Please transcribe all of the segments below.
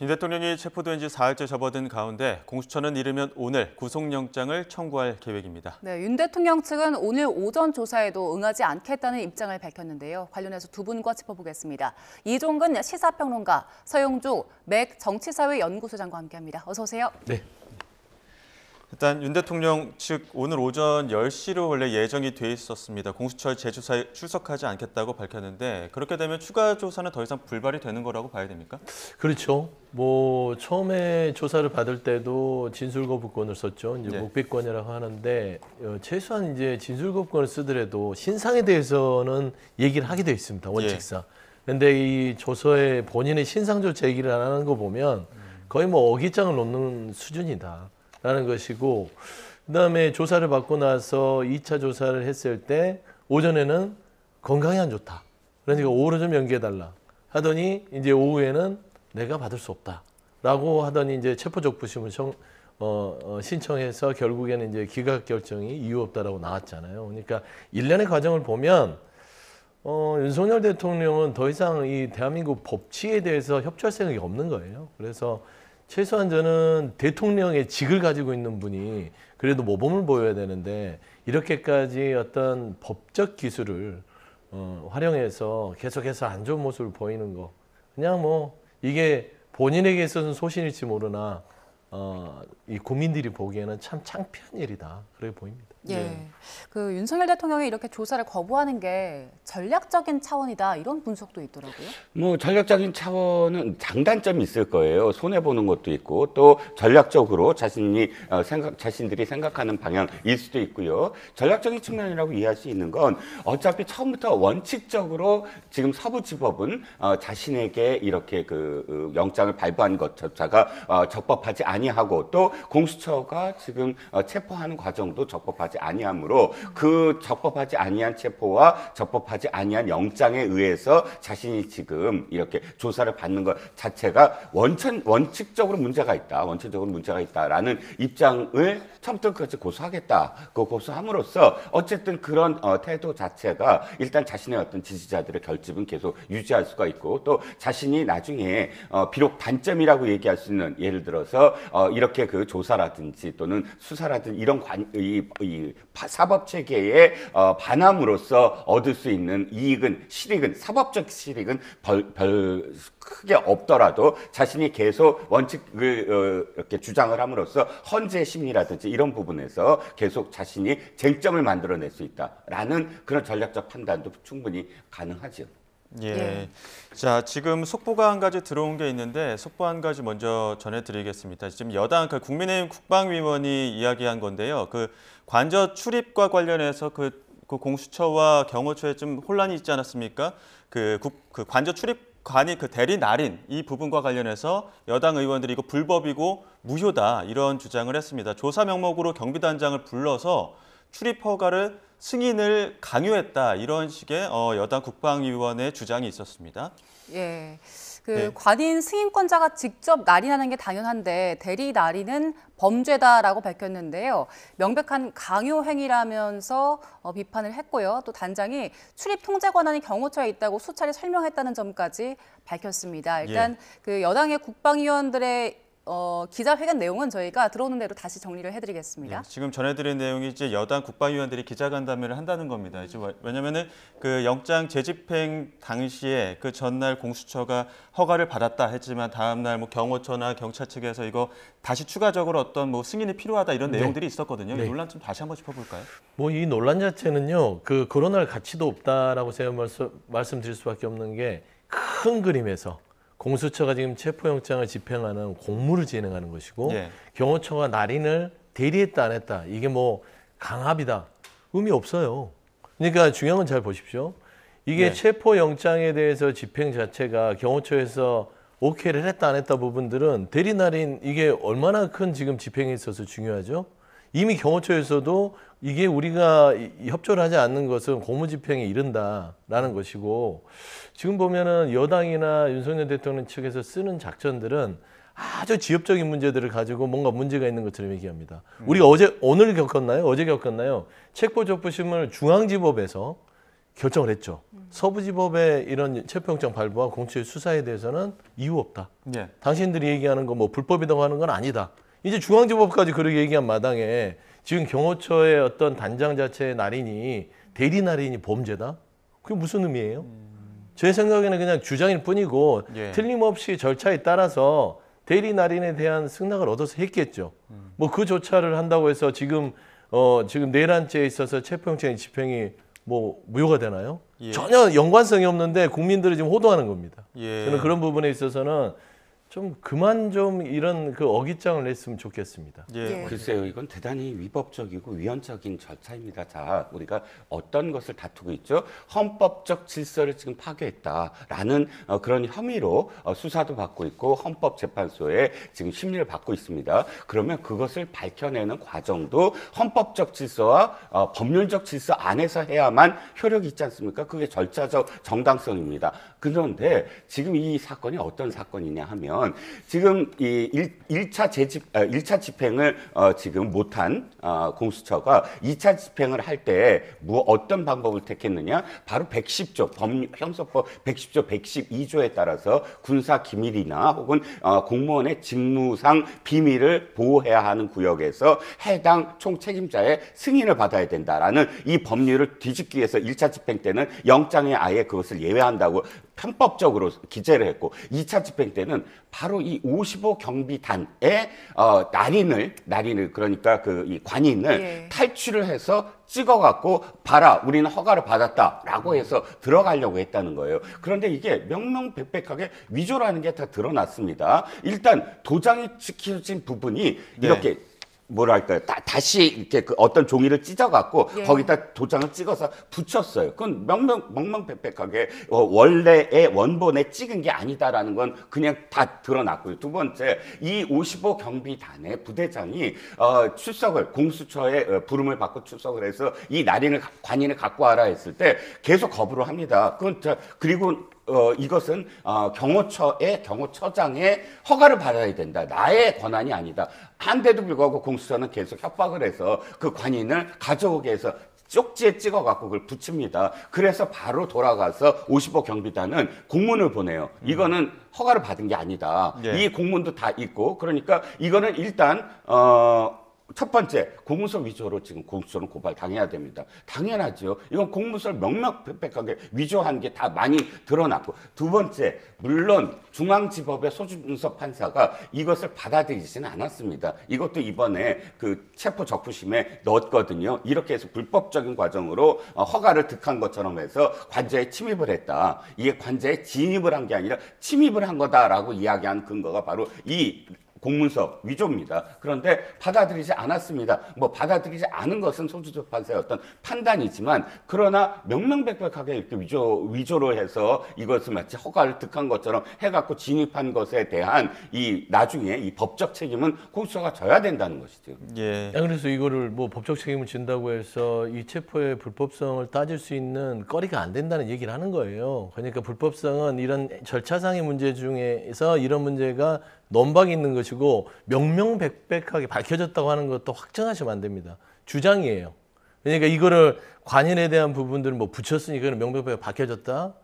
윤 대통령이 체포된 지 사흘째 접어든 가운데 공수처는 이르면 오늘 구속영장을 청구할 계획입니다. 네, 윤 대통령 측은 오늘 오전 조사에도 응하지 않겠다는 입장을 밝혔는데요. 관련해서 두 분과 짚어보겠습니다. 이종근 시사평론가, 서영주 맥 정치사회연구소장과 함께합니다. 어서 오세요. 네. 일단 윤 대통령 측 오늘 오전 10시로 원래 예정이 돼 있었습니다. 공수처 재조사에 출석하지 않겠다고 밝혔는데 그렇게 되면 추가 조사는 더 이상 불발이 되는 거라고 봐야 됩니까? 그렇죠. 뭐 처음에 조사를 받을 때도 진술거부권을 썼죠. 이제 네. 묵비권이라고 하는데 최소한 이제 진술거부권을 쓰더라도 신상에 대해서는 얘기를 하게 돼 있습니다. 원칙상. 근데 이 조서에 본인의 신상조차 얘기를 안 하는 거 보면 거의 뭐 어깃장을 놓는 수준이다. 라는 것이고, 그다음에 조사를 받고 나서 2차 조사를 했을 때 오전에는 건강이 안 좋다. 그러니까 오후로 좀 연기해달라 하더니 이제 오후에는 내가 받을 수 없다라고 하더니 이제 체포적부심을 신청해서 결국에는 이제 기각 결정이 이유 없다라고 나왔잖아요. 그러니까 일련의 과정을 보면 윤석열 대통령은 더 이상 이 대한민국 법치에 대해서 협조할 생각이 없는 거예요. 그래서 최소한 저는 대통령의 직을 가지고 있는 분이 그래도 모범을 보여야 되는데 이렇게까지 어떤 법적 기술을 활용해서 계속해서 안 좋은 모습을 보이는 거 그냥 뭐 이게 본인에게 있어서는 소신일지 모르나 이 국민들이 보기에는 참 창피한 일이다 그렇게 보입니다. 예, 그 윤석열 대통령이 이렇게 조사를 거부하는 게 전략적인 차원이다 이런 분석도 있더라고요. 뭐 전략적인 차원은 장단점이 있을 거예요. 손해 보는 것도 있고 또 전략적으로 자신들이 생각하는 방향일 수도 있고요. 전략적인 측면이라고 이해할 수 있는 건 어차피 처음부터 원칙적으로 지금 서부지법은 자신에게 이렇게 그 영장을 발부한 것조차가 적법하지 아니하고 또 공수처가 지금 체포하는 과정도 적법하지 아니하므로 그 적법하지 아니한 체포와 적법하지 아니한 영장에 의해서 자신이 지금 이렇게 조사를 받는 것 자체가 원칙적으로 문제가 있다라는 입장을 처음부터 끝까지 고수하겠다. 그 고수함으로써 어쨌든 그런 태도 자체가 일단 자신의 어떤 지지자들의 결집은 계속 유지할 수가 있고 또 자신이 나중에 비록 단점이라고 얘기할 수 있는 예를 들어서 이렇게 그 조사라든지 또는 수사라든지 이런 이 사법 체계에 반함으로써 얻을 수 있는 실익은 사법적 실익은 별 크게 없더라도 자신이 계속 원칙을 이렇게 주장을 함으로써 헌재 심리라든지 이런 부분에서 계속 자신이 쟁점을 만들어낼 수 있다라는 그런 전략적 판단도 충분히 가능하죠. 예. 자, 지금 속보가 한 가지 들어온 게 있는데 속보 한 가지 먼저 전해드리겠습니다. 지금 여당 국민의힘 국방위원이 이야기한 건데요. 그 관저 출입과 관련해서 그 공수처와 경호처에 좀 혼란이 있지 않았습니까? 그 관저 출입관이 그 대리 날인 이 부분과 관련해서 여당 의원들이 이거 불법이고 무효다 이런 주장을 했습니다. 조사 명목으로 경비단장을 불러서 출입 허가를 승인을 강요했다 이런 식의 여당 국방위원회 주장이 있었습니다. 예, 관인 승인권자가 직접 날인하는 게 당연한데 대리 날인은 범죄다라고 밝혔는데요. 명백한 강요 행위라면서 비판을 했고요. 또 단장이 출입 통제 권한이 경호처에 있다고 수차례 설명했다는 점까지 밝혔습니다. 일단 그 여당의 국방위원들의 기자회견 내용은 저희가 들어오는 대로 다시 정리를 해드리겠습니다. 지금 전해드린 내용이 이제 여당 국방위원들이 기자간담회를 한다는 겁니다. 이제 왜냐면은 그 영장 재집행 당시에 그 전날 공수처가 허가를 받았다 했지만 다음 날 뭐 경호처나 경찰 측에서 이거 다시 추가적으로 어떤 뭐 승인이 필요하다 이런 내용들이 있었거든요. 이 논란 좀 다시 한번 짚어볼까요? 뭐 이 논란 자체는요, 그 거론할 가치도 없다라고 제가 말씀드릴 수밖에 없는 게 큰 그림에서. 공수처가 지금 체포영장을 집행하는 공무를 진행하는 것이고 경호처가 날인을 대리했다 안 했다 이게 뭐 강압이다 의미 없어요. 그러니까 중요한 건 잘 보십시오. 이게 체포영장에 대해서 집행 자체가 경호처에서 오케이를 했다 안 했다 부분들은 대리 날인 이게 얼마나 큰 지금 집행에 있어서 중요하죠. 이미 경호처에서도 이게 우리가 협조를 하지 않는 것은 고무집행에 이른다라는 것이고 지금 보면은 여당이나 윤석열 대통령 측에서 쓰는 작전들은 아주 지엽적인 문제들을 가지고 뭔가 문제가 있는 것처럼 얘기합니다. 우리가 어제 겪었나요? 체포적부심을 중앙지법에서 결정을 했죠. 서부지법의 이런 체포영장 발부와 공수처의 수사에 대해서는 이유 없다. 예. 당신들이 얘기하는 거 뭐 불법이라고 하는 건 아니다. 이제 중앙지법까지 그렇게 얘기한 마당에 지금 경호처의 어떤 단장 자체의 날인이 대리 날인이 범죄다? 그게 무슨 의미예요? 제 생각에는 그냥 주장일 뿐이고 예. 틀림없이 절차에 따라서 대리 날인에 대한 승낙을 얻어서 했겠죠. 뭐 그 조차를 한다고 해서 지금 내란죄에 있어서 체포영장의 집행이 뭐 무효가 되나요? 예. 전혀 연관성이 없는데 국민들이 지금 호도하는 겁니다. 예. 저는 그런 부분에 있어서는 좀 그만 좀 이런 그 어깃장을 냈으면 좋겠습니다. 예. 예. 글쎄요, 이건 대단히 위법적이고 위헌적인 절차입니다. 자, 우리가 어떤 것을 다투고 있죠? 헌법적 질서를 지금 파괴했다라는 그런 혐의로 수사도 받고 있고 헌법재판소에 지금 심리를 받고 있습니다. 그러면 그것을 밝혀내는 과정도 헌법적 질서와 법률적 질서 안에서 해야만 효력이 있지 않습니까? 그게 절차적 정당성입니다. 그런데 지금 이 사건이 어떤 사건이냐 하면 지금 이 1차 집행을 지금 못한 공수처가 2차 집행을 할 때 뭐 어떤 방법을 택했느냐? 바로 110조 형사법 110조 112조에 따라서 군사 기밀이나 혹은 공무원의 직무상 비밀을 보호해야 하는 구역에서 해당 총책임자의 승인을 받아야 된다라는 이 법률을 뒤집기 위해서 1차 집행 때는 영장에 아예 그것을 예외한다고 편법적으로 기재를 했고 2차 집행 때는 바로 이 55 경비단의 날인을 그러니까 이 관인을 예. 탈취를 해서 찍어갖고 봐라 우리는 허가를 받았다라고 해서 들어가려고 했다는 거예요. 그런데 이게 명명백백하게 위조라는 게 다 드러났습니다. 일단 도장이 찍혀진 부분이 네. 이렇게 뭐랄까요? 다시 이렇게 그 어떤 종이를 찢어갖고 예. 거기다 도장을 찍어서 붙였어요. 그건 명명백백하게 원래의 원본에 찍은 게 아니다라는 건 그냥 다 드러났고요. 두 번째, 이 55 경비단의 부대장이 출석을 공수처에 부름을 받고 출석을 해서 이 관인을 갖고 와라 했을 때 계속 거부를 합니다. 그리고 이것은 경호처장의 허가를 받아야 된다. 나의 권한이 아니다. 한데도 불구하고 공수처는 계속 협박을 해서 그 관인을 가져오게 해서 쪽지에 찍어갖고 그걸 붙입니다. 그래서 바로 돌아가서 55 경비단은 공문을 보내요. 이거는 허가를 받은 게 아니다. 예. 이 공문도 다 있고 그러니까 이거는 일단 첫 번째, 공문서 위조로 지금 공수처는 고발당해야 됩니다. 당연하죠. 이건 공문서를 명명백백하게 위조한 게 다 많이 드러났고. 두 번째, 물론 중앙지법의 소준섭 판사가 이것을 받아들이지는 않았습니다. 이것도 이번에 그 체포적부심에 넣었거든요. 이렇게 해서 불법적인 과정으로 허가를 득한 것처럼 해서 관저에 침입을 했다. 이게 관저에 진입을 한 게 아니라 침입을 한 거다라고 이야기한 근거가 바로 이 공문서 위조입니다. 그런데 받아들이지 않았습니다. 뭐 받아들이지 않은 것은 소준섭 판사의 어떤 판단이지만 그러나 명명백백하게 이렇게 위조를 해서 이것을 마치 허가를 득한 것처럼 해갖고 진입한 것에 대한 이 나중에 이 법적 책임은 공수처가 져야 된다는 것이죠. 예. 그래서 이거를 뭐 법적 책임을 진다고 해서 이 체포의 불법성을 따질 수 있는 거리가 안 된다는 얘기를 하는 거예요. 그러니까 불법성은 이런 절차상의 문제 중에서 이런 문제가 논박이 있는 것이고 명명백백하게 밝혀졌다고 하는 것도 확정하시면 안 됩니다. 주장이에요. 그러니까 이거를 관인에 대한 부분들을 뭐 붙였으니까 이거는 명백백하게 밝혀졌다.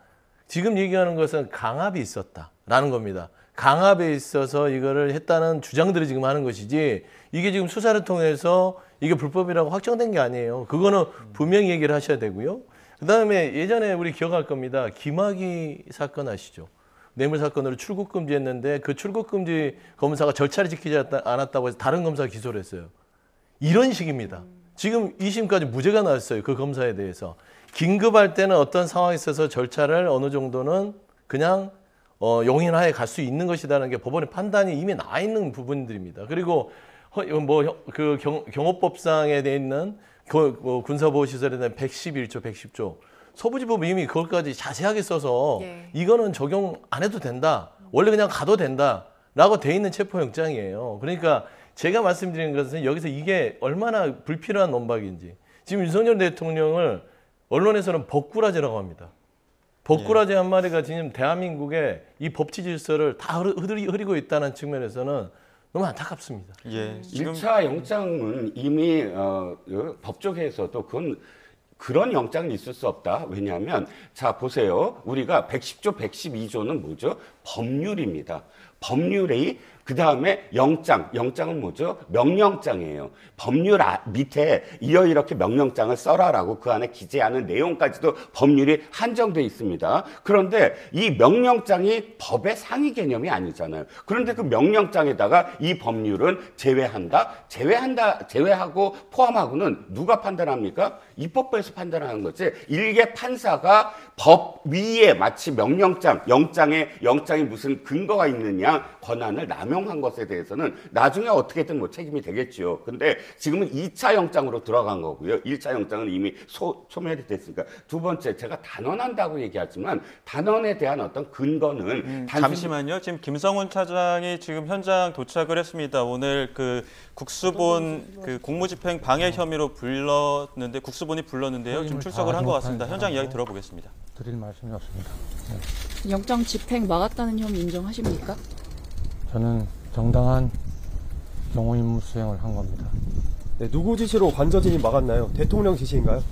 지금 얘기하는 것은 강압이 있었다라는 겁니다. 강압에 있어서 이거를 했다는 주장들이 지금 하는 것이지 이게 지금 수사를 통해서 이게 불법이라고 확정된 게 아니에요. 그거는 분명히 얘기를 하셔야 되고요. 그다음에 예전에 우리 기억할 겁니다. 김학의 사건 아시죠? 뇌물 사건으로 출국 금지했는데 그 출국 금지 검사가 절차를 지키지 않았다고 해서 다른 검사가 기소를 했어요. 이런 식입니다. 지금 2심까지 무죄가 나왔어요. 그 검사에 대해서. 긴급할 때는 어떤 상황에 있어서 절차를 어느 정도는 그냥 용인하에 갈 수 있는 것이라는 게 법원의 판단이 이미 나와 있는 부분들입니다. 그리고 그 경호법상에 돼 있는 군사보호시설에 대한 111조, 110조 서부지법이 이미 그것까지 자세하게 써서 예. 이거는 적용 안 해도 된다. 원래 그냥 가도 된다라고 돼 있는 체포영장이에요. 그러니까 제가 말씀드리는 것은 여기서 이게 얼마나 불필요한 논박인지. 지금 윤석열 대통령을 언론에서는 법꾸라지라고 합니다. 법꾸라지 한 마리가 지금 대한민국의 이 법치 질서를 다 흐리고 있다는 측면에서는 너무 안타깝습니다. 예. 지금 1차 영장은 이미 법조계에서도 그건 그런 영장은 있을 수 없다. 왜냐하면 자 보세요. 우리가 110조, 112조는 뭐죠? 법률입니다. 법률이 그 다음에 영장은 뭐죠? 명령장이에요. 법률 밑에 이렇게 명령장을 써라라고 그 안에 기재하는 내용까지도 법률이 한정돼 있습니다. 그런데 이 명령장이 법의 상위 개념이 아니잖아요. 그런데 그 명령장에다가 이 법률은 제외하고 포함하고는 누가 판단합니까? 입법부에서 판단하는 거지. 일개 판사가 법 위에 마치 영장에 무슨 근거가 있느냐 권한을 남용한 것에 대해서는 나중에 어떻게든 뭐 책임이 되겠죠. 근데 지금은 2차 영장으로 들어간 거고요. 1차 영장은 이미 소멸이 됐으니까. 두 번째, 제가 단언한다고 얘기하지만 단언에 대한 어떤 근거는 잠시만요. 지금 김성훈 차장이 지금 현장 도착을 했습니다. 오늘 그 국수본 그 공무집행 방해 혐의로 불렀는데 국수본이 불렀는데요. 지금 출석을 한 것 같습니다. 현장 이야기 들어보겠습니다. 드릴 말씀이 없습니다. 네. 영장 집행 막았다는 혐의 인정하십니까? 저는 정당한 경호 임무 수행을 한 겁니다. 네, 누구 지시로 관저진이 막았나요? 대통령 지시인가요?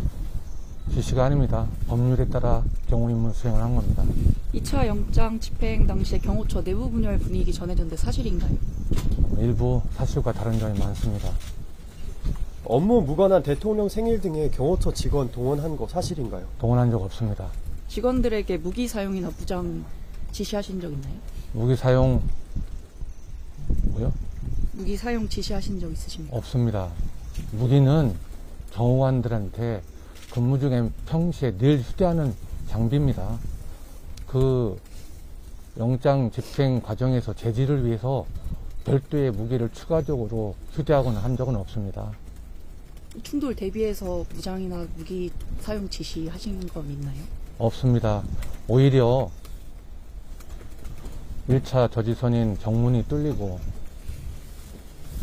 지시가 아닙니다. 법률에 따라 경호 임무 수행을 한 겁니다. 2차 영장 집행 당시에 경호처 내부 분열 분위기 전해졌는데 사실인가요? 일부 사실과 다른 점이 많습니다. 업무 무관한 대통령 생일 등에 경호처 직원 동원한 거 사실인가요? 동원한 적 없습니다. 직원들에게 무기 사용이나 무장 지시하신 적 있나요? 무기 사용 뭐요? 무기 사용 지시하신 적 있으십니까? 없습니다. 무기는 경호관들한테 근무 중에 평시에 늘 휴대하는 장비입니다. 그 영장 집행 과정에서 제지를 위해서 별도의 무기를 추가적으로 휴대하거나 한 적은 없습니다. 충돌 대비해서 무장이나 무기 사용 지시하신 건 있나요? 없습니다. 오히려 1차 저지선인 정문이 뚫리고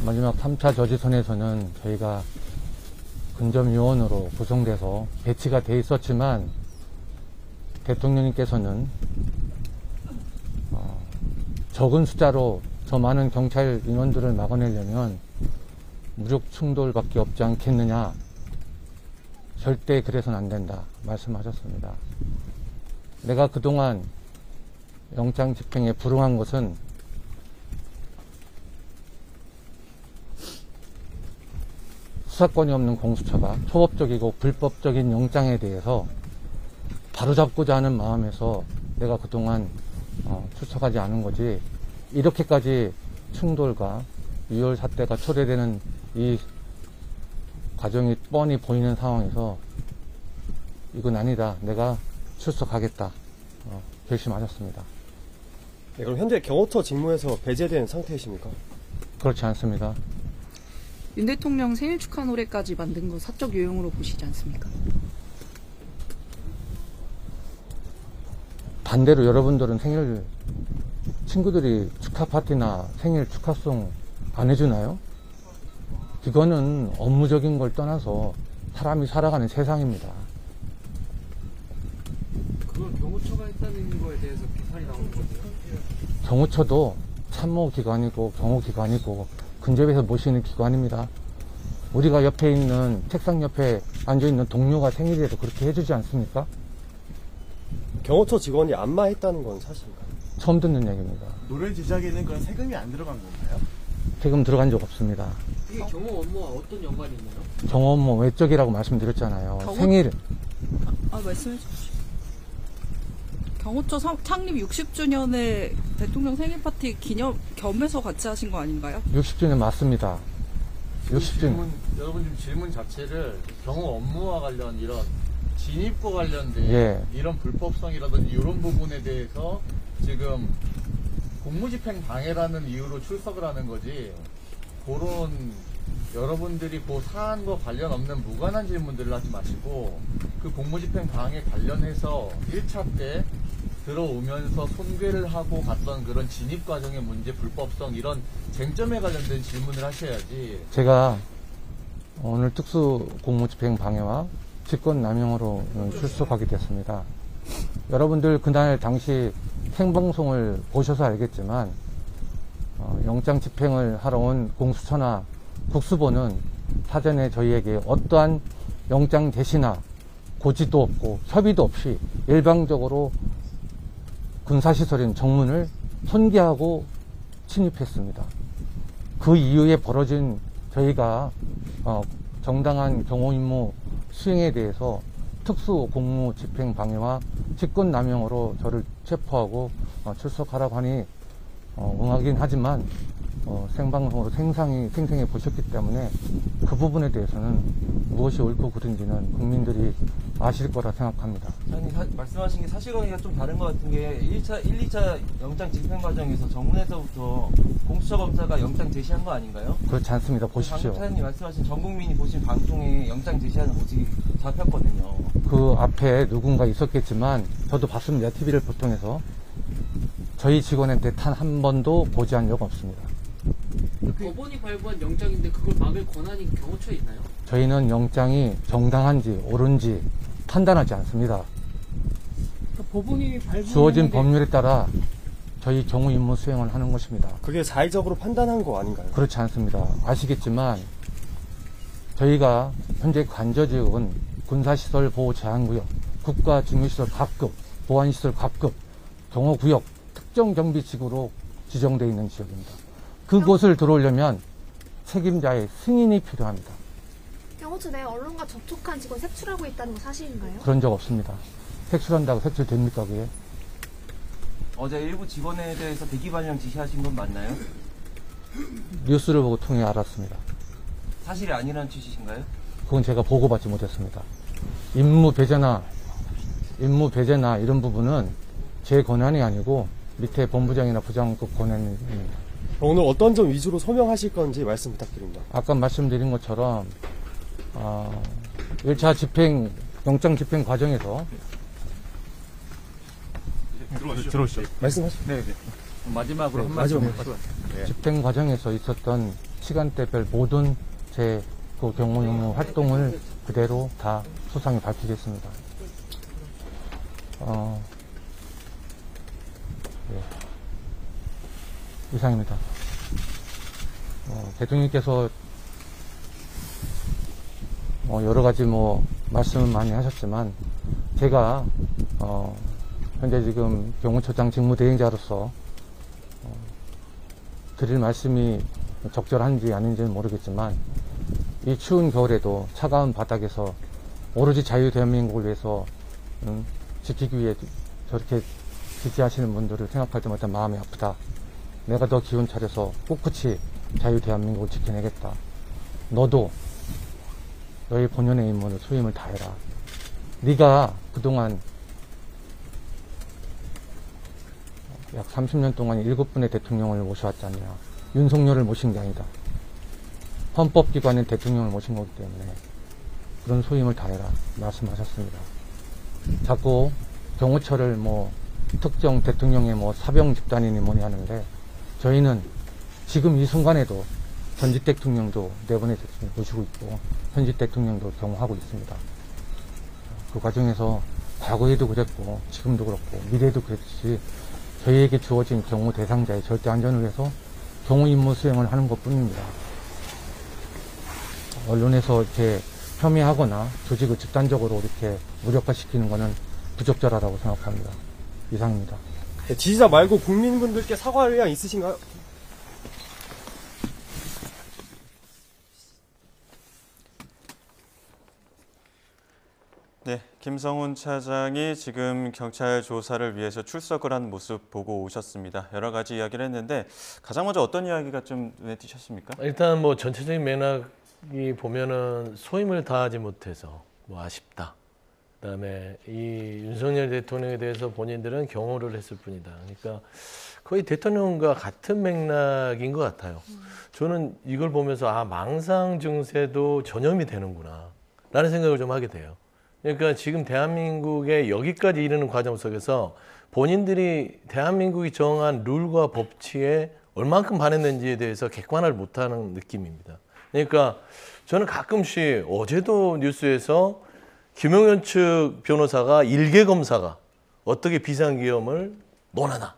마지막 3차 저지선에서는 저희가 근접요원으로 구성돼서 배치가 돼 있었지만 대통령님께서는 적은 숫자로 저 많은 경찰 인원들을 막아내려면 무력 충돌밖에 없지 않겠느냐. 절대 그래서는 안 된다 말씀하셨습니다. 내가 그동안 영장 집행에 불응한 것은 수사권이 없는 공수처가 초법적이고 불법적인 영장에 대해서 바로잡고자 하는 마음에서 내가 그동안 출석하지 않은 거지, 이렇게까지 충돌과 유혈 사태가 초래되는 이 과정이 뻔히 보이는 상황에서 이건 아니다, 내가 출석하겠다 결심하셨습니다. 네, 그럼 현재 경호처 직무에서 배제된 상태이십니까? 그렇지 않습니다. 윤 대통령 생일 축하 노래까지 만든 거 사적 요용으로 보시지 않습니까? 반대로 여러분들은 생일, 친구들이 축하 파티나 생일 축하송 안 해주나요? 이거는 업무적인 걸 떠나서 사람이 살아가는 세상입니다. 그걸 경호처가 했다는 거에 대해서 비판이 나오는 거죠. 경호처도 참모기관이고 경호기관이고 근접해서 모시는 기관입니다. 우리가 옆에 있는 책상 옆에 앉아있는 동료가 생일이라도 그렇게 해주지 않습니까? 경호처 직원이 안마했다는 건 사실인가요? 처음 듣는 얘기입니다. 노래 제작에는 그런 세금이 안 들어간 건가요? 세금 들어간 적 없습니다. 이게 경호 업무와 어떤 연관이 있나요? 경호 업무 외적이라고 말씀드렸잖아요. 생일. 말씀해 주십시오. 경호처 창립 60주년에 대통령 생일 파티 기념 겸해서 같이 하신 거 아닌가요? 60주년 맞습니다. 60주년. 여러분 지금 질문 자체를 경호 업무와 관련 이런 진입과 관련된 예. 이런 불법성이라든지 이런 부분에 대해서 지금 공무집행 방해라는 이유로 출석을 하는 거지, 그런 여러분들이 그 사안과 관련 없는 무관한 질문들을 하지 마시고 그 공무집행 방해 관련해서 1차 때 들어오면서 손괴를 하고 갔던 그런 진입 과정의 문제, 불법성 이런 쟁점에 관련된 질문을 하셔야지. 제가 오늘 특수 공무집행 방해와 직권남용으로 출석하게 됐습니다. 여러분들 그날 당시 생방송을 보셔서 알겠지만 영장 집행을 하러 온 공수처나 국수본은 사전에 저희에게 어떠한 영장 제시나 고지도 없고 협의도 없이 일방적으로 군사시설인 정문을 손괴하고 침입했습니다. 그 이후에 벌어진 저희가 정당한 경호 임무 수행에 대해서 특수 공무 집행 방해와 직권 남용으로 저를 체포하고 출석하라고 하니 응하긴 하지만 생방송으로 생생히 보셨기 때문에 그 부분에 대해서는 무엇이 옳고 그른지는 국민들이 아실 거라 생각합니다. 아니, 말씀하신 게 사실관계가 좀 다른 것 같은 게 1, 2차 영장 집행 과정에서 정문에서부터 공수처 검사가 영장 제시한 거 아닌가요? 그렇지 않습니다. 보십시오. 방금 차장님 말씀하신 전 국민이 보신 방송에 영장 제시하는 모습이 잡혔거든요. 그 앞에 누군가 있었겠지만 저도 봤습니다. TV를 통해서. 저희 직원한테 단 한 번도 고지한 적 없습니다. 법원이 발부한 영장인데 그걸 막을 권한이 경호처에 있나요? 저희는 영장이 정당한지 옳은지 판단하지 않습니다. 법원이 발부한 주어진 법률에 따라 저희 경우 임무 수행을 하는 것입니다. 그게 자의적으로 판단한 거 아닌가요? 그렇지 않습니다. 아시겠지만 저희가 현재 관저지역은 군사시설 보호 제한구역, 국가중요시설 각급, 보안시설 각급, 경호구역, 특정 경비지구로 지정되어 있는 지역입니다. 그곳을 들어오려면 책임자의 승인이 필요합니다. 경호처 내 언론과 접촉한 직원 색출하고 있다는 거 사실인가요? 그런 적 없습니다. 색출한다고 색출됩니까 그게? 어제 일부 직원에 대해서 대기 발령 지시하신 건 맞나요? 뉴스를 보고 통해 알았습니다. 사실이 아니라는 취지신가요? 그건 제가 보고받지 못했습니다. 임무 배제나 이런 부분은 제 권한이 아니고 밑에 본부장이나 부장급 권한입니다. 오늘 어떤 점 위주로 소명하실 건지 말씀 부탁드립니다. 아까 말씀드린 것처럼 1차 영장 집행 과정에서 들어오시죠. 말씀하시죠. 네. 마지막으로 한 마지막 말씀. 집행 과정에서 있었던 시간대별 모든 제 그 경호 임무 활동을 그대로 다 소상히 밝히겠습니다. 네. 이상입니다. 대통령께서 여러 가지 말씀을 많이 하셨지만 제가 현재 지금 경호처장 직무대행자로서 드릴 말씀이 적절한지 아닌지는 모르겠지만 이 추운 겨울에도 차가운 바닥에서 오로지 자유 대한민국을 위해서 지키기 위해 저렇게 지지하시는 분들을 생각할 때마다 마음이 아프다. 내가 더 기운 차려서 꿋꿋이 자유 대한민국을 지켜내겠다. 너도 너의 본연의 임무를 소임을 다해라. 네가 그동안 약 30년 동안 7분의 대통령을 모셔왔지 않냐. 윤석열을 모신 게 아니다. 헌법기관인 대통령을 모신 거기 때문에 그런 소임을 다해라 말씀하셨습니다. 자꾸 경호처를 특정 대통령의 사병 집단이니 뭐니 하는데 저희는 지금 이 순간에도 전직 대통령도 내보내 모시고 있고 현직 대통령도 경호하고 있습니다. 그 과정에서 과거에도 그랬고 지금도 그렇고 미래에도 그랬듯이 저희에게 주어진 경호 대상자의 절대 안전을 위해서 경호 임무 수행을 하는 것 뿐입니다. 언론에서 이렇게 폄훼하거나 조직을 집단적으로 이렇게 무력화시키는 것은 부적절하다고 생각합니다. 이상입니다. 네, 지지자 말고 국민분들께 사과할 의향 있으신가요? 네, 김성훈 차장이 지금 경찰 조사를 위해서 출석을 한 모습 보고 오셨습니다. 여러 가지 이야기를 했는데 가장 먼저 어떤 이야기가 좀 눈에 띄셨습니까? 일단 전체적인 맥락이 보면은 소임을 다하지 못해서 아쉽다. 그다음에 이 윤석열 대통령에 대해서 본인들은 경호를 했을 뿐이다. 그러니까 거의 대통령과 같은 맥락인 것 같아요. 저는 이걸 보면서 망상 증세도 전염이 되는구나 라는 생각을 좀 하게 돼요. 그러니까 지금 대한민국에 여기까지 이르는 과정 속에서 본인들이 대한민국이 정한 룰과 법치에 얼만큼 반했는지에 대해서 객관화를 못하는 느낌입니다. 그러니까 저는 가끔씩 어제도 뉴스에서 김용현 측 변호사가 일개 검사가 어떻게 비상계엄을 논하나.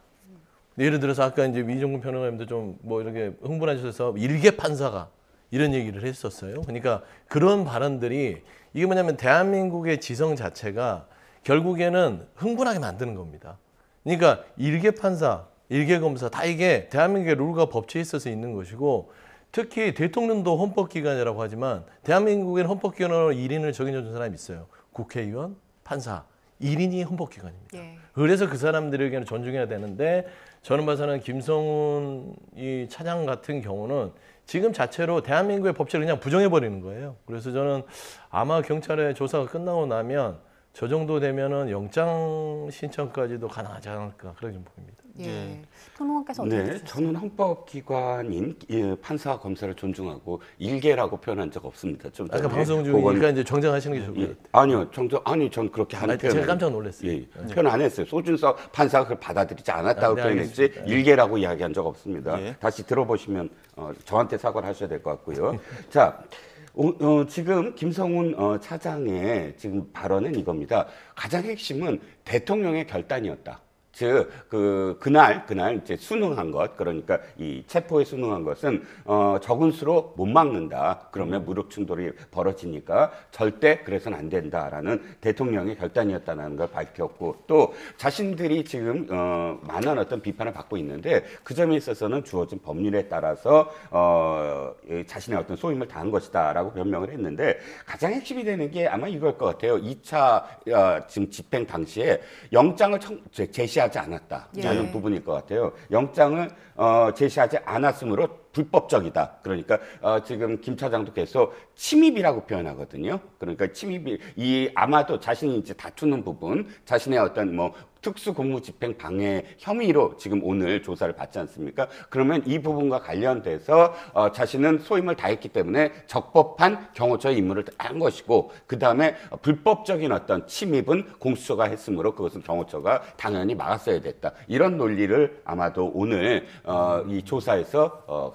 예를 들어서 아까 이제 이종근 평론가님도 좀 이렇게 흥분하셔서 일개 판사가 이런 얘기를 했었어요. 그러니까 그런 발언들이 이게 뭐냐면 대한민국의 지성 자체가 결국에는 흥분하게 만드는 겁니다. 그러니까 일개 판사, 일개 검사 다 이게 대한민국의 룰과 법치에 있어서 있는 것이고 특히 대통령도 헌법기관이라고 하지만 대한민국에는 헌법기관으로 1인을 정해준 사람이 있어요. 국회의원, 판사, 1인이 헌법기관입니다. 예. 그래서 그 사람들에게는 존중해야 되는데 저는 봐서는 김성훈 이 차장 같은 경우는 지금 자체로 대한민국의 법치를 그냥 부정해버리는 거예요. 그래서 저는 아마 경찰의 조사가 끝나고 나면 저 정도 되면은 영장 신청까지도 가능하지 않을까 그렇게 좀 보입니다. 예. 평론가께서 어떻게 네, 보셨어요? 저는 헌법기관인 판사와 검사를 존중하고 일개라고 표현한 적 없습니다. 좀 아까 전에 방송 그건- 중이니까 이제 정정하시는 게 좋을 것 예, 같아요. 아니요, 아니, 전 그렇게 하는 표현. 제가 깜짝 놀랐어요. 예, 표현 안 했어요. 소준석 판사가 그걸 받아들이지 않았다고 네, 표현했지 알겠습니다. 일개라고 이야기한 적 없습니다. 예. 다시 들어보시면 저한테 사과를 하셔야 될 것 같고요. 자, 지금 김성훈 차장의 지금 발언은 이겁니다. 가장 핵심은 대통령의 결단이었다. 즉, 그날 이제 순응한 것, 그러니까 이 체포에 순응한 것은, 적은 수로 못 막는다. 그러면 무력 충돌이 벌어지니까 절대 그래서는 안 된다라는 대통령의 결단이었다는 걸 밝혔고, 또 자신들이 지금, 많은 어떤 비판을 받고 있는데, 그 점에 있어서는 주어진 법률에 따라서, 자신의 어떤 소임을 다한 것이다라고 변명을 했는데, 가장 핵심이 되는 게 아마 이걸 것 같아요. 2차, 지금 집행 당시에 영장을 제시하지 않았다라는 예. 부분일 것 같아요. 영장을 제시하지 않았으므로 불법적이다. 그러니까 지금 김 차장도 계속 침입이라고 표현하거든요. 그러니까 침입이 아마도 자신이 이제 다투는 부분, 자신의 어떤 뭐 특수공무집행 방해 혐의로 지금 오늘 조사를 받지 않습니까? 그러면 이 부분과 관련돼서 자신은 소임을 다했기 때문에 적법한 경호처의 임무를 한 것이고, 그 다음에 불법적인 어떤 침입은 공수처가 했으므로 그것은 경호처가 당연히 막았어야 됐다. 이런 논리를 아마도 오늘 이 조사에서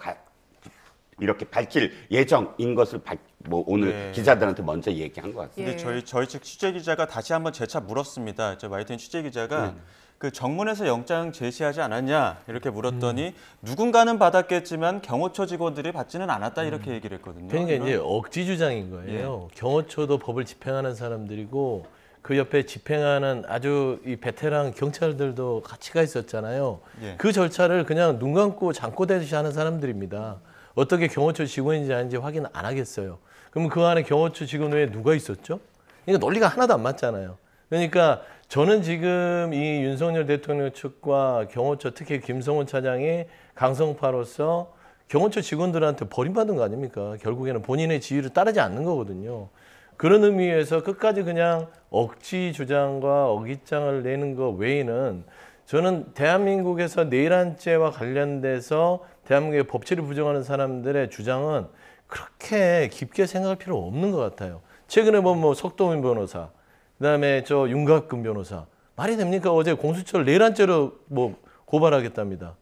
이렇게 밝힐 예정인 것을 오늘 네. 기자들한테 먼저 얘기한 것 같습니다. 근데 저희 측 취재 기자가 다시 한번 재차 물었습니다. 저 YTN 취재 기자가 그 정문에서 영장 제시하지 않았냐 이렇게 물었더니 누군가는 받았겠지만 경호처 직원들이 받지는 않았다 이렇게 얘기를 했거든요. 그러니까 이건- 이제 억지 주장인 거예요. 경호처도 법을 집행하는 사람들이고 그 옆에 집행하는 아주 이 베테랑 경찰들도 같이 가 있었잖아요. 예. 그 절차를 그냥 눈 감고 잠꼬대듯이 하는 사람들입니다. 어떻게 경호처 직원인지 아닌지 확인 안 하겠어요. 그럼 그 안에 경호처 직원 외에 누가 있었죠? 그러니까 논리가 하나도 안 맞잖아요. 그러니까 저는 지금 이 윤석열 대통령 측과 경호처, 특히 김성훈 차장이 강성파로서 경호처 직원들한테 버림받은 거 아닙니까? 결국에는 본인의 지위를 따르지 않는 거거든요. 그런 의미에서 끝까지 그냥 억지 주장과 어깃장을 내는 것 외에는 저는 대한민국에서 내란죄와 관련돼서 대한민국의 법치를 부정하는 사람들의 주장은 그렇게 깊게 생각할 필요 없는 것 같아요. 최근에 뭐 석동인 변호사, 그다음에 저 윤곽근 변호사 말이 됩니까? 어제 공수처를 내란죄로 뭐 고발하겠답니다.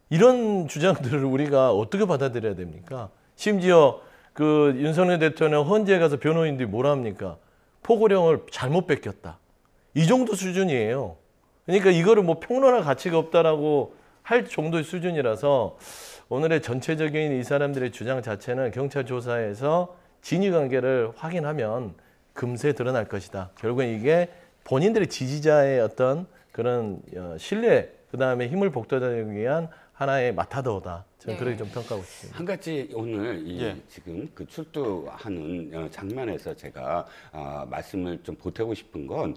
이런 주장들을 우리가 어떻게 받아들여야 됩니까? 심지어 그 윤석열 대통령 헌재에 가서 변호인들이 뭐라 합니까? 포고령을 잘못 뺏겼다. 이 정도 수준이에요. 그러니까 이거를 뭐 평론할 가치가 없다라고 할 정도의 수준이라서 오늘의 전체적인 이 사람들의 주장 자체는 경찰 조사에서 진위관계를 확인하면 금세 드러날 것이다. 결국엔 이게 본인들의 지지자의 어떤 그런 신뢰, 그다음에 힘을 복돋아내기 위한 하나의 마타도다. 저는 그렇게 좀 평가하고 있습니다. 한 가지 오늘 예. 지금 그 출두하는 장면에서 제가 말씀을 좀 보태고 싶은 건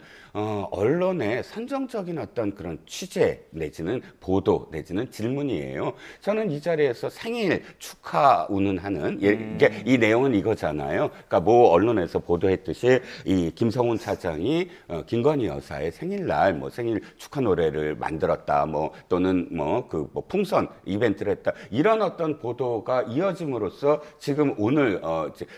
언론의 선정적인 어떤 그런 취재 내지는 보도 내지는 질문이에요. 저는 이 자리에서 생일 축하 운운하는 이게 이 내용은 이거잖아요. 그러니까 뭐 언론에서 보도했듯이 이 김성훈 차장이 김건희 여사의 생일날 뭐 생일 축하 노래를 만들었다, 뭐 또는 뭐 풍선 이벤트를 했다. 이런 어떤 보도가 이어짐으로써 지금 오늘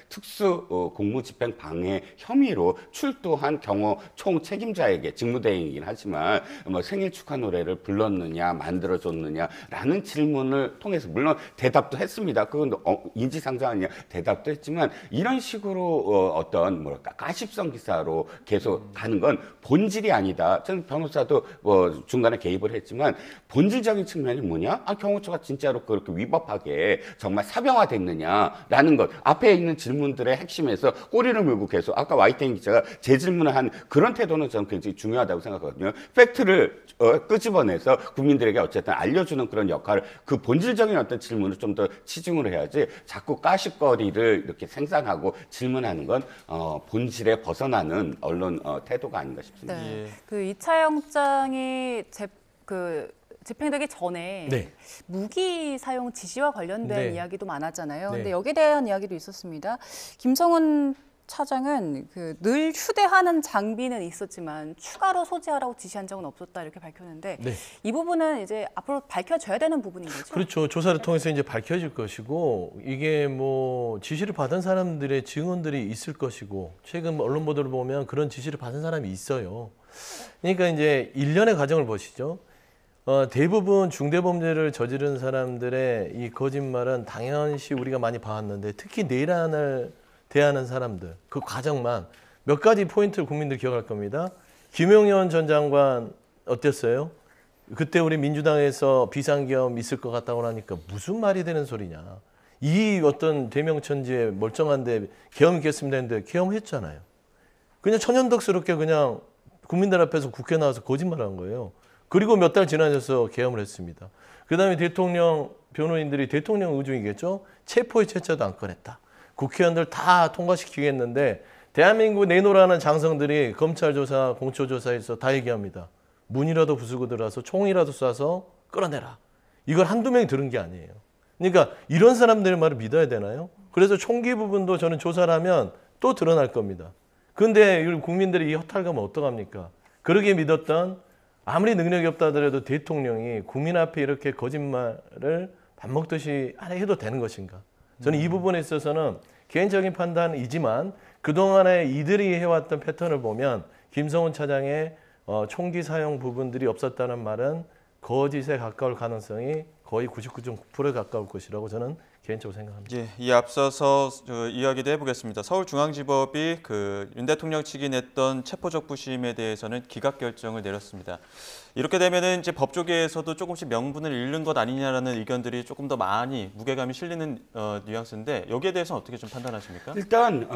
특수 공무집행 방해 혐의로 출두한 경호 총 책임자에게 직무대행이긴 하지만 뭐 생일 축하 노래를 불렀느냐 만들어줬느냐라는 질문을 통해서 물론 대답도 했습니다. 그건 인지상정 아니냐 대답도 했지만 이런 식으로 어떤 뭐랄까 가십성 기사로 계속 가는 건 본질이 아니다. 저는 변호사도 중간에 개입을 했지만 본질적인 측면이 뭐냐? 경호처가 진짜로 그걸 그렇게 위법하게 정말 사병화됐느냐라는 것, 앞에 있는 질문들의 핵심에서 꼬리를 물고 계속 아까 와이탱 기자가 제 질문을 한 그런 태도는 저는 굉장히 중요하다고 생각하거든요. 팩트를 끄집어내서 국민들에게 어쨌든 알려주는 그런 역할, 그 본질적인 어떤 질문을 좀 더 치중을 해야지 자꾸 까십거리를 이렇게 생산하고 질문하는 건 본질에 벗어나는 언론 태도가 아닌가 싶습니다. 네. 그 2차 영장이 집행되기 전에 네. 무기 사용 지시와 관련된 네. 이야기도 많았잖아요. 네. 근데 여기에 대한 이야기도 있었습니다. 김성훈 차장은 늘 휴대하는 장비는 있었지만 추가로 소지하라고 지시한 적은 없었다 이렇게 밝혔는데 네. 이 부분은 이제 앞으로 밝혀져야 되는 부분인 거죠? 그렇죠. 조사를 통해서 이제 밝혀질 것이고 이게 뭐 지시를 받은 사람들의 증언들이 있을 것이고 최근 언론 보도를 보면 그런 지시를 받은 사람이 있어요. 그러니까 이제 일련의 과정을 보시죠. 대부분 중대범죄를 저지른 사람들의 이 거짓말은 당연시 우리가 많이 봐왔는데 특히 내란을 대하는 사람들 그 과정만 몇 가지 포인트를 국민들 기억할 겁니다. 김용현 전 장관 어땠어요? 그때 우리 민주당에서 비상계엄 있을 것 같다고 하니까 무슨 말이 되는 소리냐. 이 어떤 대명천지에 멀쩡한데 계엄 있겠습니다 했는데 계엄했잖아요. 그냥 천연덕스럽게 그냥 국민들 앞에서 국회 나와서 거짓말한 거예요. 그리고 몇 달 지나서 계엄을 했습니다. 그다음에 대통령 변호인들이 대통령 의중이겠죠. 체포의 채자도 안 꺼냈다. 국회의원들 다 통과시키겠는데 대한민국 내노라는 장성들이 검찰 조사, 공처조사에서 다 얘기합니다. 문이라도 부수고 들어와서 총이라도 쏴서 끌어내라. 이걸 한두 명이 들은 게 아니에요. 그러니까 이런 사람들의 말을 믿어야 되나요? 그래서 총기 부분도 저는 조사를 하면 또 드러날 겁니다. 그런데 국민들이 이 허탈감은 어떡합니까? 그러게 믿었던 아무리 능력이 없다 하더라도 대통령이 국민 앞에 이렇게 거짓말을 밥 먹듯이 해도 되는 것인가? 저는 이 부분에 있어서는 개인적인 판단이지만 그동안에 이들이 해왔던 패턴을 보면 김성훈 차장의 총기 사용 부분들이 없었다는 말은 거짓에 가까울 가능성이 거의 99.9%에 가까울 것이라고 저는 개인적으로 생각합니다. 예, 이 앞서서 이야기도 해보겠습니다. 서울중앙지법이 윤 대통령 측이 냈던 체포적부심에 대해서는 기각 결정을 내렸습니다. 이렇게 되면은 이제 법조계에서도 조금씩 명분을 잃는 것 아니냐라는 의견들이 조금 더 많이 무게감이 실리는 뉘앙스인데 여기에 대해서는 어떻게 좀 판단하십니까? 일단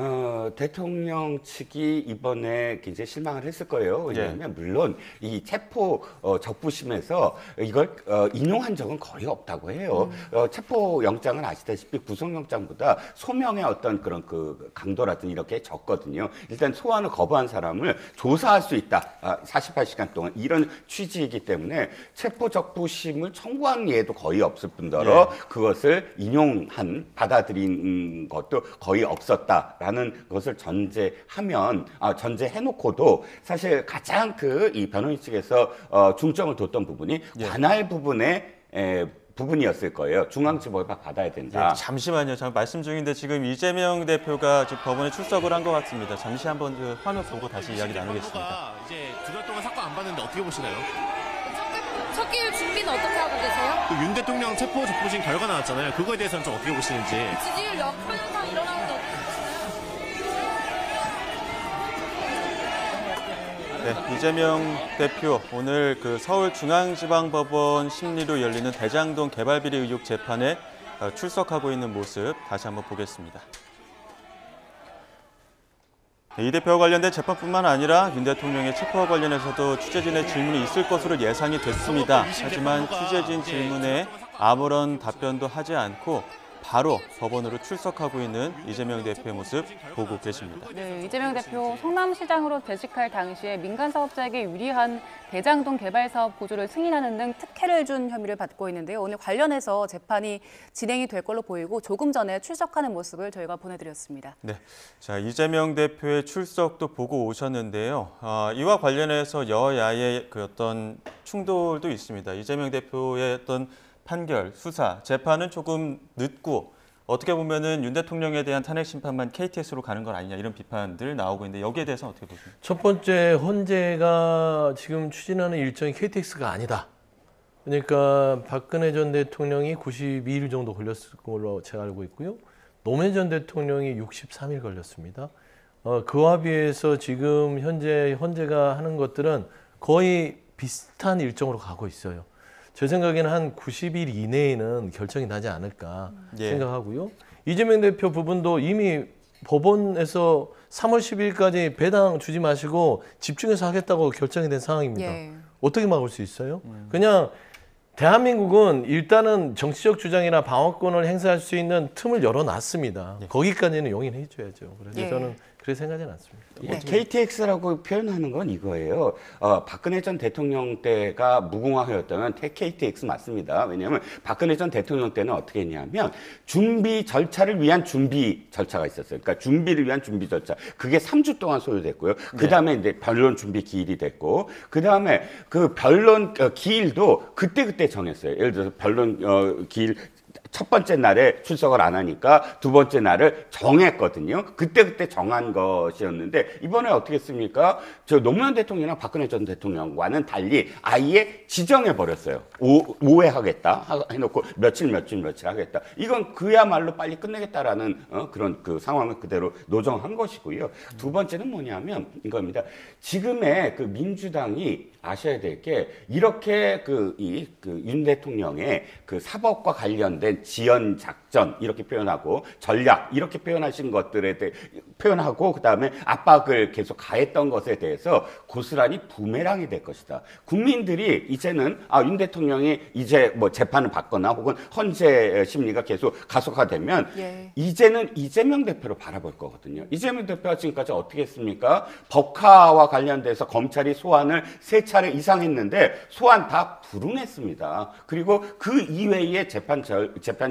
대통령 측이 이번에 굉장히 실망을 했을 거예요. 왜냐하면 물론 이 체포 적부심에서 이걸 인용한 적은 거의 없다고 해요. 체포 영장은 아시다시피 구속영장보다 소명의 어떤 그런 그 강도라든지 이렇게 적거든요. 일단 소환을 거부한 사람을 조사할 수 있다. 48시간 동안 이런 취지이기 때문에 체포적부심을 청구한 예도 거의 없을 뿐더러 그것을 인용한 받아들인 것도 거의 없었다라는 것을 전제해놓고도 사실 가장 이 변호인 측에서 중점을 뒀던 부분이 관할 부분이었을 거예요. 중앙지법이 받아야 된다. 잠시만요. 말씀 중인데 지금 이재명 대표가 지금 법원에 출석을 한 것 같습니다. 잠시 한번 화면 보고 다시 이야기 나누겠습니다. 이제 2달 동안 사건 안 받는데 어떻게 보시나요? 섞일 준비는 어떻게 하고 계세요? 윤 대통령 체포 적부심 결과 나왔잖아요. 그거에 대해서는 좀 어떻게 보시는지. 지지율 역효 현상 일어나는데 네, 이재명 대표 오늘 서울중앙지방법원 심리로 열리는 대장동 개발비리 의혹 재판에 출석하고 있는 모습 다시 한번 보겠습니다. 이 대표와 관련된 재판뿐만 아니라 윤 대통령의 체포와 관련해서도 취재진의 질문이 있을 것으로 예상이 됐습니다. 하지만 취재진 질문에 아무런 답변도 하지 않고 바로 법원으로 출석하고 있는 이재명 대표의 모습 보고 계십니다. 네, 이재명 대표 성남시장으로 재직할 당시에 민간 사업자에게 유리한 대장동 개발 사업 보조를 승인하는 등 특혜를 준 혐의를 받고 있는데요. 오늘 관련해서 재판이 진행이 될 걸로 보이고 조금 전에 출석하는 모습을 저희가 보내드렸습니다. 네, 자 이재명 대표의 출석도 보고 오셨는데요. 이와 관련해서 여야의 어떤 충돌도 있습니다. 이재명 대표의 어떤 판결, 수사, 재판은 조금 늦고 어떻게 보면은 윤 대통령에 대한 탄핵 심판만 KTS로 가는 건 아니냐 이런 비판들 나오고 있는데 여기에 대해서는 어떻게 보십니까? 첫 번째 헌재가 지금 추진하는 일정이 KTX가 아니다. 그러니까 박근혜 전 대통령이 92일 정도 걸렸을 걸로 제가 알고 있고요. 노무현 전 대통령이 63일 걸렸습니다. 그와 비해서 지금 현재 헌재가 하는 것들은 거의 비슷한 일정으로 가고 있어요. 제 생각에는 한 90일 이내에는 결정이 나지 않을까 예. 생각하고요. 이재명 대표 부분도 이미 법원에서 3월 10일까지 배당 주지 마시고 집중해서 하겠다고 결정이 된 상황입니다. 예. 어떻게 막을 수 있어요? 그냥 대한민국은 일단은 정치적 주장이나 방어권을 행사할 수 있는 틈을 열어놨습니다. 거기까지는 용인해 줘야죠. 그래서 예. 저는 그렇게 생각하지는 않습니다. 예, KTX라고 표현하는 건 이거예요. 박근혜 전 대통령 때가 무궁화호였다면 KTX 맞습니다. 왜냐하면 박근혜 전 대통령 때는 어떻게 했냐면 준비 절차를 위한 준비 절차가 있었어요. 그러니까 준비를 위한 준비 절차. 그게 3주 동안 소요됐고요. 그 다음에 이제 변론 준비 기일이 됐고, 그 다음에 그 변론 기일도 그때 정했어요. 예를 들어서 변론 기일 첫 번째 날에 출석을 안 하니까 두 번째 날을 정했거든요. 그때 정한 것이었는데 이번에 어떻게 했습니까? 저 노무현 대통령이나 박근혜 전 대통령과는 달리 아예 지정해 버렸어요. 5회 하겠다 해놓고 며칠 하겠다. 이건 그야말로 빨리 끝내겠다라는 그런 그 상황을 그대로 노정한 것이고요. 두 번째는 뭐냐면 이겁니다. 지금의 그 민주당이 아셔야 될 게 이렇게 윤 대통령의 그 사법과 관련된 지연 작전 이렇게 표현하고 전략 이렇게 표현하신 것들에 대해 표현하고 그다음에 압박을 계속 가했던 것에 대해서 고스란히 부메랑이 될 것이다. 국민들이 이제는 윤 대통령이 이제 뭐 재판을 받거나 혹은 헌재 심리가 계속 가속화되면 예. 이제는 이재명 대표로 바라볼 거거든요. 이재명 대표가 지금까지 어떻게 했습니까? 법카와 관련돼서 검찰이 소환을 3차례 이상 했는데 소환 다 불응했습니다. 그리고 그 이외의 재판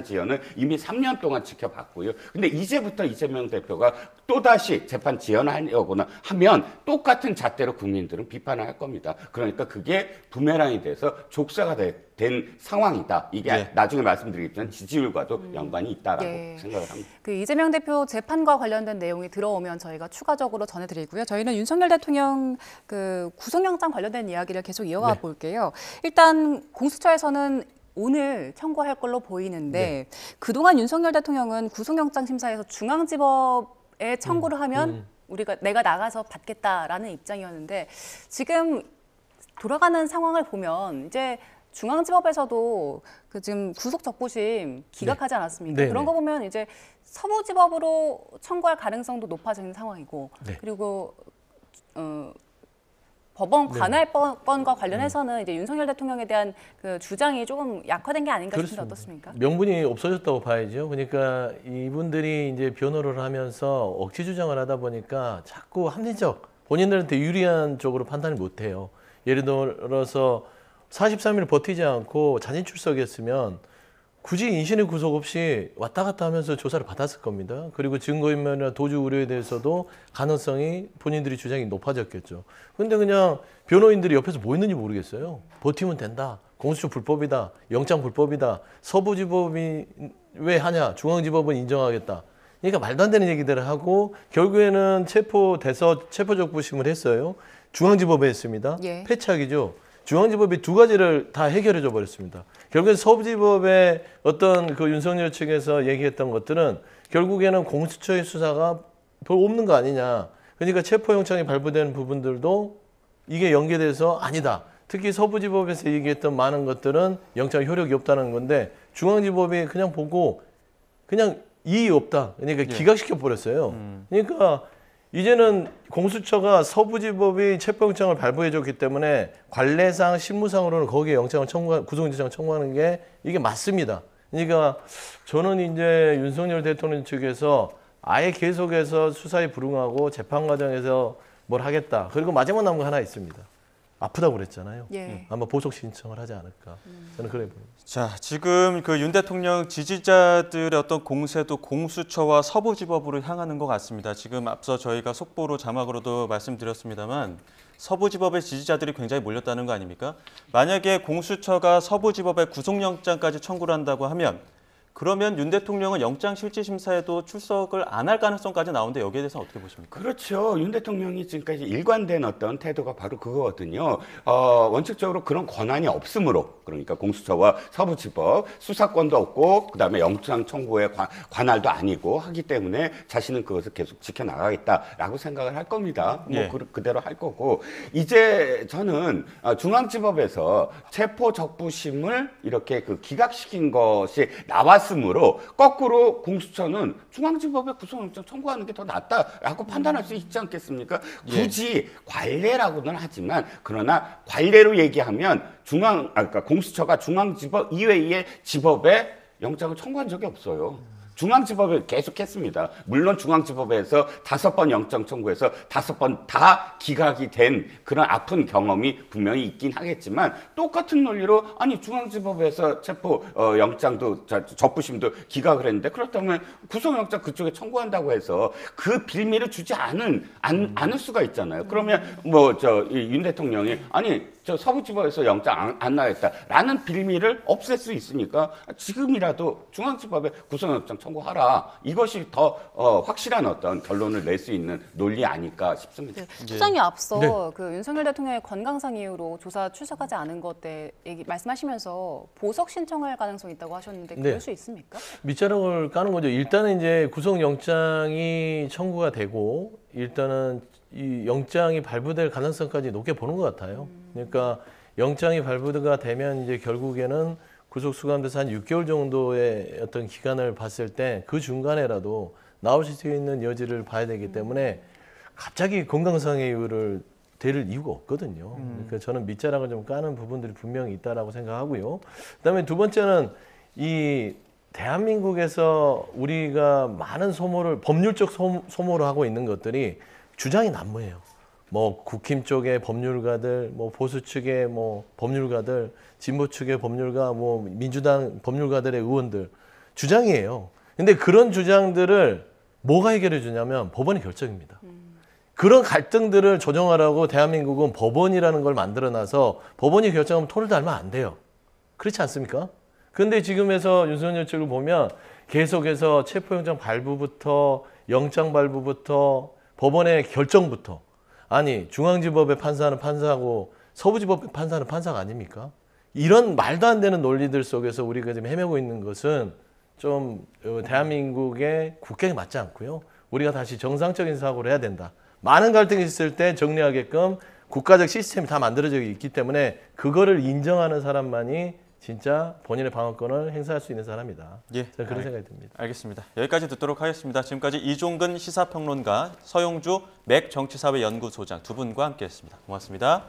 지연을 이미 3년 동안 지켜봤고요. 근데 이제부터 이재명 대표가 또다시 재판 지연하려거나 하면 똑같은 잣대로 국민들은 비판을 할 겁니다. 그러니까 그게 부메랑이 돼서 족쇄가 된 상황이다. 이게 예. 나중에 말씀드리겠지만 지지율과도 연관이 있다라고 예. 생각을 합니다. 그 이재명 대표 재판과 관련된 내용이 들어오면 저희가 추가적으로 전해드리고요. 저희는 윤석열 대통령 그 구속영장 관련된 이야기를 계속 이어가 볼게요. 일단 공수처에서는 오늘 청구할 걸로 보이는데 그동안 윤석열 대통령은 구속영장 심사에서 중앙지법에 청구를 하면 내가 나가서 받겠다라는 입장이었는데 지금 돌아가는 상황을 보면 이제 중앙지법에서도 그 지금 구속 적부심 기각하지 않았습니까? 네. 그런 거 보면 이제 서부지법으로 청구할 가능성도 높아지는 상황이고 그리고 법원 관할권과 관련해서는 이제 윤석열 대통령에 대한 그 주장이 조금 약화된 게 아닌가 싶은데 어떻습니까? 명분이 없어졌다고 봐야죠. 그러니까 이분들이 이제 변호를 하면서 억지 주장을 하다 보니까 자꾸 합리적 본인들한테 유리한 쪽으로 판단을 못 해요. 예를 들어서 43일 버티지 않고 자진 출석했으면 굳이 인신의 구속 없이 왔다 갔다 하면서 조사를 받았을 겁니다. 그리고 증거인멸이나 도주 우려에 대해서도 가능성이 본인들이 주장이 높아졌겠죠. 근데 그냥 변호인들이 옆에서 뭐 했는지 모르겠어요. 버티면 된다. 공수처 불법이다. 영장 불법이다. 서부지법이 왜 하냐. 중앙지법은 인정하겠다. 그러니까 말도 안 되는 얘기들을 하고 결국에는 체포적부심을 했어요. 중앙지법에 했습니다. 예. 패착이죠. 중앙지법이 두 가지를 다 해결해 줘 버렸습니다. 결국엔 서부지법의 어떤 그 윤석열 측에서 얘기했던 것들은 결국에는 공수처의 수사가 별 없는 거 아니냐. 그러니까 체포영장이 발부되는 부분들도 이게 연계돼서 아니다. 특히 서부지법에서 얘기했던 많은 것들은 영장 효력이 없다는 건데 중앙지법이 그냥 보고 그냥 이의 없다. 그러니까 기각시켜 버렸어요. 그러니까 이제는 공수처가 서부지법이 체포영장을 발부해줬기 때문에 관례상 실무상으로는 거기에 구속영장을 청구하는 게 이게 맞습니다. 그러니까 저는 이제 윤석열 대통령 측에서 아예 계속해서 수사에 불응하고 재판 과정에서 뭘 하겠다. 그리고 마지막 남은 거 하나 있습니다. 아프다고 그랬잖아요. 예. 아마 보석 신청을 하지 않을까. 저는 그래 보입니다. 자, 지금 그 윤 대통령 지지자들의 어떤 공세도 공수처와 서부지법으로 향하는 것 같습니다. 지금 앞서 저희가 속보로 자막으로도 말씀드렸습니다만 서부지법의 지지자들이 굉장히 몰렸다는 거 아닙니까? 만약에 공수처가 서부지법에 구속영장까지 청구를 한다고 하면 그러면 윤 대통령은 영장실질심사에도 출석을 안 할 가능성까지 나오는데 여기에 대해서 어떻게 보십니까? 그렇죠. 윤 대통령이 지금까지 일관된 어떤 태도가 바로 그거거든요. 원칙적으로 그런 권한이 없으므로, 그러니까 공수처와 서부지법 수사권도 없고 그다음에 영장 청구의 관할도 아니고 하기 때문에 자신은 그것을 계속 지켜나가겠다라고 생각을 할 겁니다. 예. 뭐 그대로 할 거고, 이제 저는 중앙지법에서 체포적부심을 이렇게 그 기각시킨 것이 나왔으므로 거꾸로 공수처는 중앙지법에 구속영장 청구하는 게 더 낫다라고 판단할 수 있지 않겠습니까? 굳이 관례라고는 하지만, 그러나 관례로 얘기하면 그러니까 공수처가 중앙지법 이외의 지법에 영장을 청구한 적이 없어요. 중앙지법에 계속했습니다. 물론 중앙지법에서 5번 영장 청구해서 5번 다 기각이 된 그런 아픈 경험이 분명히 있긴 하겠지만, 똑같은 논리로 아니 중앙지법에서 체포 영장도 적부심도 기각을 했는데, 그렇다면 구속영장 그쪽에 청구한다고 해서 그 빌미를 주지 않을 수가 있잖아요. 그러면 윤 대통령이 아니 저 서부지법에서 영장 안 나겠다라는 빌미를 없앨 수 있으니까 지금이라도 중앙지법에 구속영장 청구하라. 이것이 더 확실한 어떤 결론을 낼 수 있는 논리 아닐까 싶습니다. 네. 소장님 앞서 네. 그 윤석열 대통령의 건강상 이유로 조사 출석하지 않은 것 때 말씀하시면서 보석 신청할 가능성이 있다고 하셨는데 그럴 네. 수 있습니까? 밑자락을 까는 거죠. 일단은 이제 구속영장이 청구가 되고 일단은 이 영장이 발부될 가능성까지 높게 보는 것 같아요. 그러니까 영장이 발부가 되면 이제 결국에는 구속 수감돼서 한 6개월 정도의 어떤 기간을 봤을 때 그 중간에라도 나올 수 있는 여지를 봐야 되기 때문에 갑자기 건강상의 이유를 댈 이유가 없거든요. 그러니까 저는 밑자락을 좀 까는 부분들이 분명히 있다라고 생각하고요. 그다음에 두 번째는 이 대한민국에서 우리가 많은 법률적 소모를 하고 있는 것들이 주장이 난무해요. 뭐 국힘 쪽의 법률가들, 뭐 보수 측의 뭐 법률가들, 진보 측의 법률가, 뭐 민주당 법률가들의 의원들 주장이에요. 근데 그런 주장들을 뭐가 해결해 주냐면 법원의 결정입니다. 그런 갈등들을 조정하라고 대한민국은 법원이라는 걸 만들어놔서 법원이 결정하면 토를 달면 안 돼요. 그렇지 않습니까? 근데 지금에서 윤석열 측을 보면 계속해서 체포영장 발부부터 영장 발부부터 법원의 결정부터, 아니 중앙지법의 판사는 판사고 서부지법의 판사는 판사가 아닙니까? 이런 말도 안 되는 논리들 속에서 우리가 지금 헤매고 있는 것은 좀 대한민국의 국격에 맞지 않고요. 우리가 다시 정상적인 사고를 해야 된다. 많은 갈등이 있을 때 정리하게끔 국가적 시스템이 다 만들어져 있기 때문에 그거를 인정하는 사람만이 진짜 본인의 방어권을 행사할 수 있는 사람이다. 저는 그런 생각이 듭니다. 알겠습니다. 여기까지 듣도록 하겠습니다. 지금까지 이종근 시사평론가, 서용주 맥정치사회연구소장 두 분과 함께했습니다. 고맙습니다.